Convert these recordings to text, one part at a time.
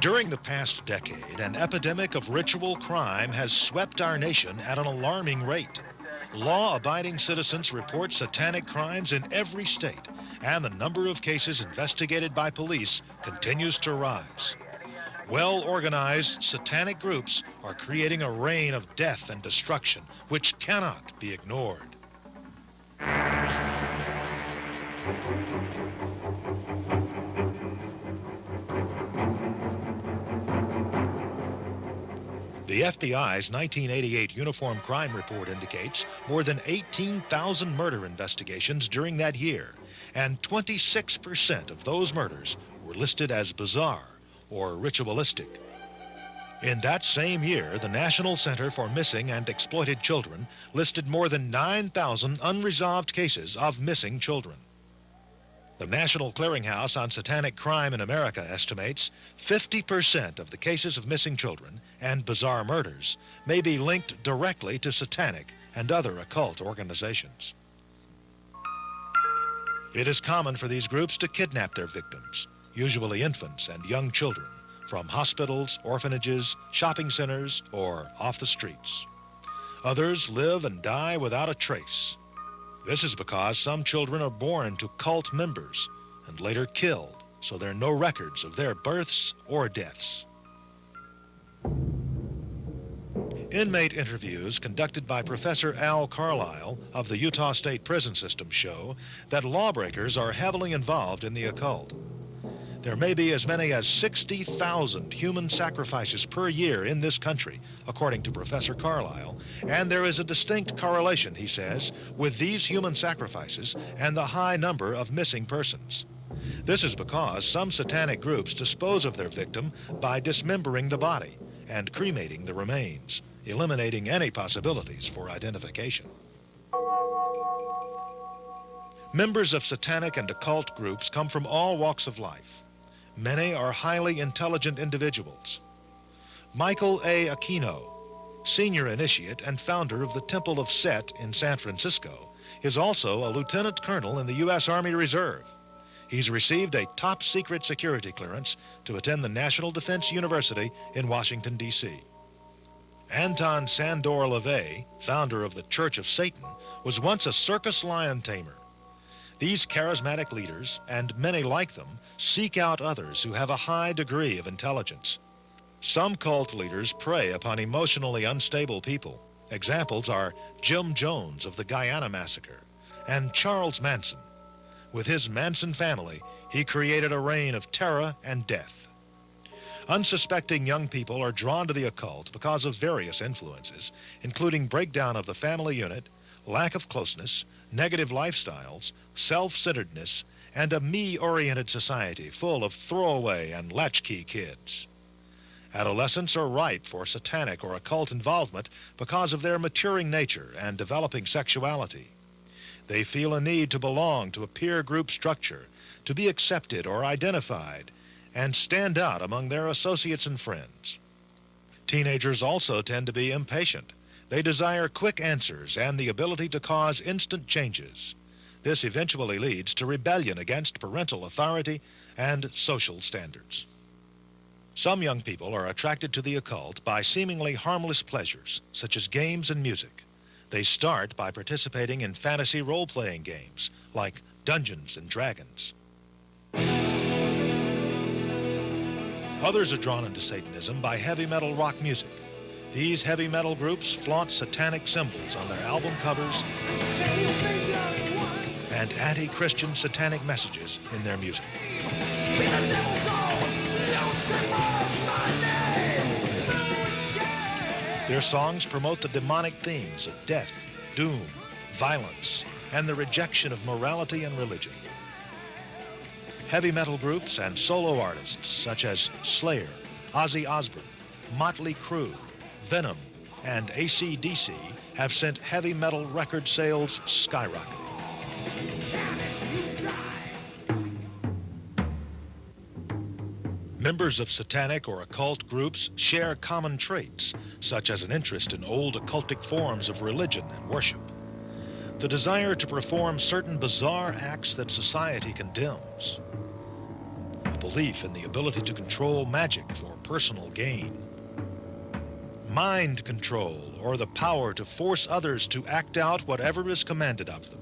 During the past decade, an epidemic of ritual crime has swept our nation at an alarming rate. Law-abiding citizens report satanic crimes in every state, and the number of cases investigated by police continues to rise. Well-organized satanic groups are creating a reign of death and destruction which cannot be ignored. The FBI's 1988 Uniform Crime Report indicates more than 18,000 murder investigations during that year, and 26% of those murders were listed as bizarre or ritualistic. In that same year, the National Center for Missing and Exploited Children listed more than 9,000 unresolved cases of missing children. The National Clearinghouse on Satanic Crime in America estimates 50% of the cases of missing children and bizarre murders may be linked directly to satanic and other occult organizations. It is common for these groups to kidnap their victims, usually infants and young children, from hospitals, orphanages, shopping centers, or off the streets. Others live and die without a trace. This is because some children are born to cult members and later killed, so there are no records of their births or deaths. Inmate interviews conducted by Professor Al Carlisle of the Utah State Prison System show that lawbreakers are heavily involved in the occult. There may be as many as 60,000 human sacrifices per year in this country, according to Professor Carlisle, and there is a distinct correlation, he says, with these human sacrifices and the high number of missing persons. This is because some satanic groups dispose of their victim by dismembering the body and cremating the remains, eliminating any possibilities for identification. Members of satanic and occult groups come from all walks of life. Many are highly intelligent individuals. Michael A. Aquino, senior initiate and founder of the Temple of Set in San Francisco, is also a lieutenant colonel in the U.S. Army Reserve. He's received a top-secret security clearance to attend the National Defense University in Washington, D.C. Anton Sandor LaVey, founder of the Church of Satan, was once a circus lion tamer. These charismatic leaders, and many like them, seek out others who have a high degree of intelligence. Some cult leaders prey upon emotionally unstable people. Examples are Jim Jones of the Guyana Massacre and Charles Manson. With his Manson family, he created a reign of terror and death. Unsuspecting young people are drawn to the occult because of various influences, including breakdown of the family unit, lack of closeness, negative lifestyles, self-centeredness, and a me-oriented society full of throwaway and latchkey kids. Adolescents are ripe for satanic or occult involvement because of their maturing nature and developing sexuality. They feel a need to belong to a peer group structure, to be accepted or identified, and stand out among their associates and friends. Teenagers also tend to be impatient. They desire quick answers and the ability to cause instant changes. This eventually leads to rebellion against parental authority and social standards. Some young people are attracted to the occult by seemingly harmless pleasures, such as games and music. They start by participating in fantasy role-playing games, like Dungeons and Dragons. Others are drawn into Satanism by heavy metal rock music. These heavy metal groups flaunt satanic symbols on their album covers and anti-Christian satanic messages in their music. Their songs promote the demonic themes of death, doom, violence, and the rejection of morality and religion. Heavy metal groups and solo artists such as Slayer, Ozzy Osbourne, Motley Crue, Venom, and AC/DC have sent heavy metal record sales skyrocketing. Members of satanic or occult groups share common traits, such as an interest in old occultic forms of religion and worship, the desire to perform certain bizarre acts that society condemns, belief in the ability to control magic for personal gain. Mind control, or the power to force others to act out whatever is commanded of them.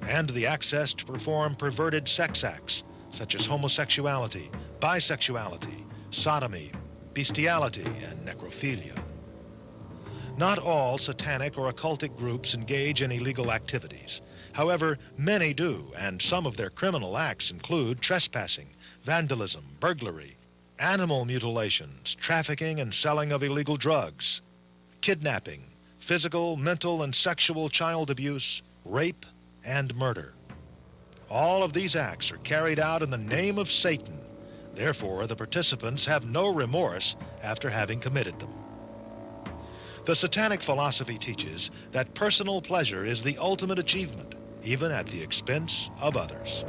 And the access to perform perverted sex acts, such as homosexuality, bisexuality, sodomy, bestiality, and necrophilia. Not all satanic or occultic groups engage in illegal activities. However, many do, and some of their criminal acts include trespassing, vandalism, burglary, animal mutilations, trafficking and selling of illegal drugs, kidnapping, physical, mental, and sexual child abuse, rape, and murder. All of these acts are carried out in the name of Satan. Therefore, the participants have no remorse after having committed them. The Satanic philosophy teaches that personal pleasure is the ultimate achievement, even at the expense of others.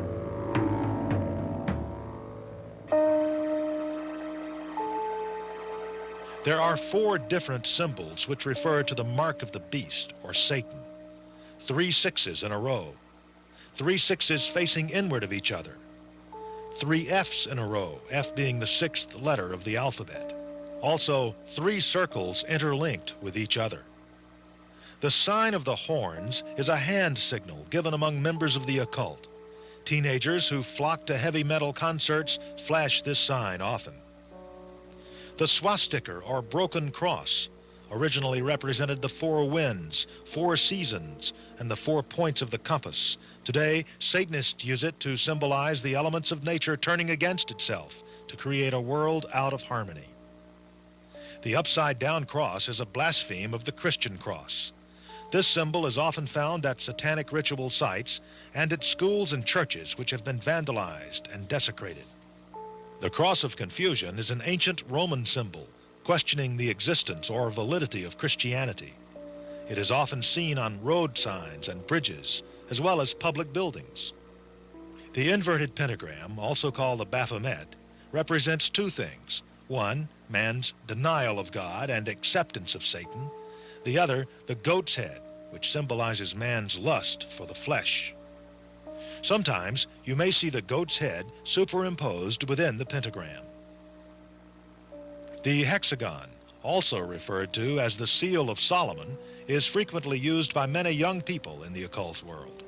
There are 4 different symbols which refer to the mark of the beast, or Satan. 3 sixes in a row. 3 sixes facing inward of each other. 3 F's in a row, F being the 6th letter of the alphabet. Also, 3 circles interlinked with each other. The sign of the horns is a hand signal given among members of the occult. Teenagers who flock to heavy metal concerts flash this sign often. The swastika, or broken cross, originally represented the 4 winds, 4 seasons, and the 4 points of the compass. Today, Satanists use it to symbolize the elements of nature turning against itself to create a world out of harmony. The upside-down cross is a blaspheme of the Christian cross. This symbol is often found at satanic ritual sites and at schools and churches which have been vandalized and desecrated. The cross of confusion is an ancient Roman symbol, questioning the existence or validity of Christianity. It is often seen on road signs and bridges, as well as public buildings. The inverted pentagram, also called the Baphomet, represents 2 things. 1, man's denial of God and acceptance of Satan. The other, the goat's head, which symbolizes man's lust for the flesh. Sometimes you may see the goat's head superimposed within the pentagram. The hexagon, also referred to as the seal of Solomon, is frequently used by many young people in the occult world.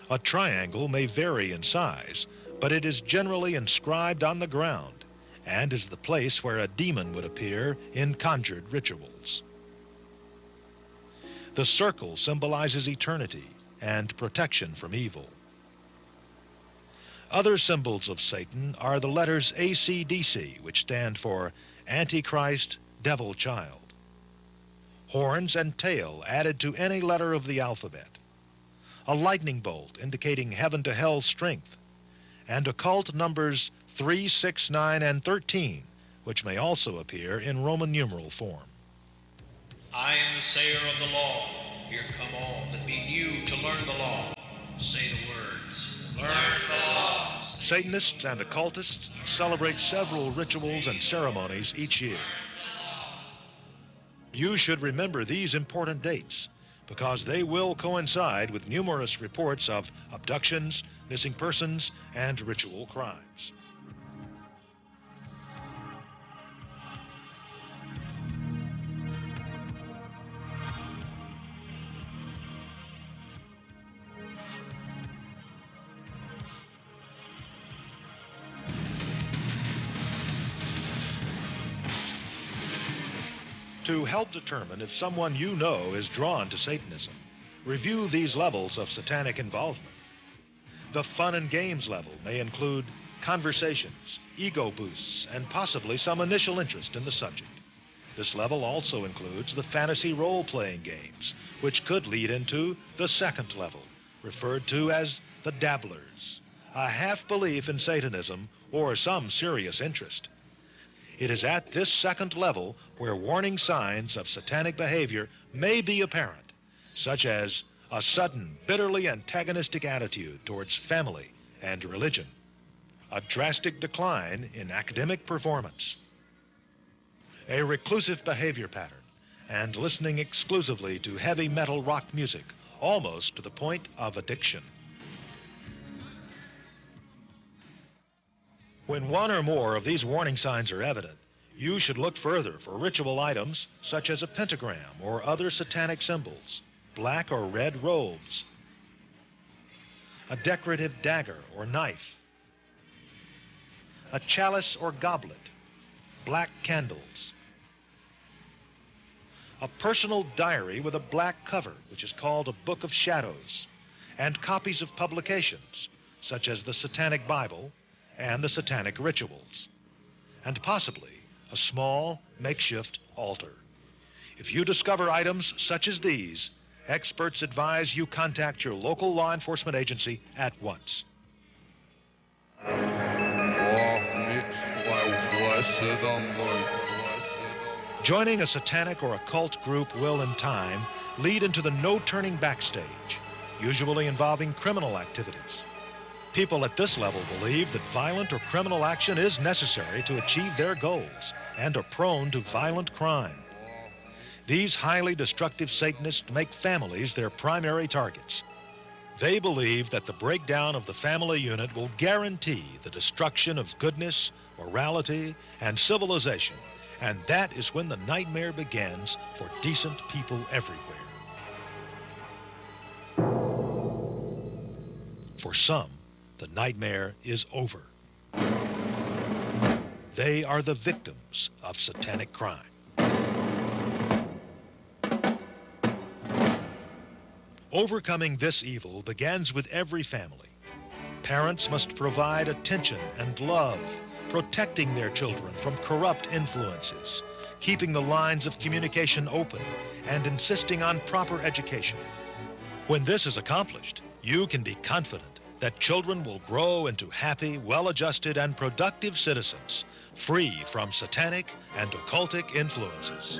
A triangle may vary in size, but it is generally inscribed on the ground and is the place where a demon would appear in conjured rituals. The circle symbolizes eternity and protection from evil. Other symbols of Satan are the letters ACDC, which stand for Antichrist, Devil Child. Horns and tail added to any letter of the alphabet. A lightning bolt indicating heaven to hell strength. And occult numbers 3, 6, 9, and 13, which may also appear in Roman numeral form. I am the sayer of the law. Here come all that be new to learn the law. Say the words. Learn the law. Satanists and occultists celebrate several rituals and ceremonies each year. You should remember these important dates because they will coincide with numerous reports of abductions, missing persons, and ritual crimes. To help determine if someone you know is drawn to Satanism, review these levels of satanic involvement. The fun and games level may include conversations, ego boosts, and possibly some initial interest in the subject. This level also includes the fantasy role-playing games, which could lead into the 2nd level, referred to as the dabblers, a half-belief in Satanism or some serious interest. It is at this 2nd level where warning signs of satanic behavior may be apparent, such as a sudden, bitterly antagonistic attitude towards family and religion, a drastic decline in academic performance, a reclusive behavior pattern, and listening exclusively to heavy metal rock music, almost to the point of addiction. When one or more of these warning signs are evident, you should look further for ritual items such as a pentagram or other satanic symbols, black or red robes, a decorative dagger or knife, a chalice or goblet, black candles, a personal diary with a black cover, which is called a Book of Shadows, and copies of publications such as the Satanic Bible and the Satanic Rituals, and possibly a small makeshift altar. If you discover items such as these, experts advise you contact your local law enforcement agency at once. Joining a satanic or occult group will, in time, lead into the no-turning back stage, usually involving criminal activities. People at this level believe that violent or criminal action is necessary to achieve their goals and are prone to violent crime. These highly destructive Satanists make families their primary targets. They believe that the breakdown of the family unit will guarantee the destruction of goodness, morality, and civilization, and that is when the nightmare begins for decent people everywhere. For some, the nightmare is over. They are the victims of satanic crime. Overcoming this evil begins with every family. Parents must provide attention and love, protecting their children from corrupt influences, keeping the lines of communication open, and insisting on proper education. When this is accomplished, you can be confident that children will grow into happy, well-adjusted, and productive citizens, free from satanic and occultic influences.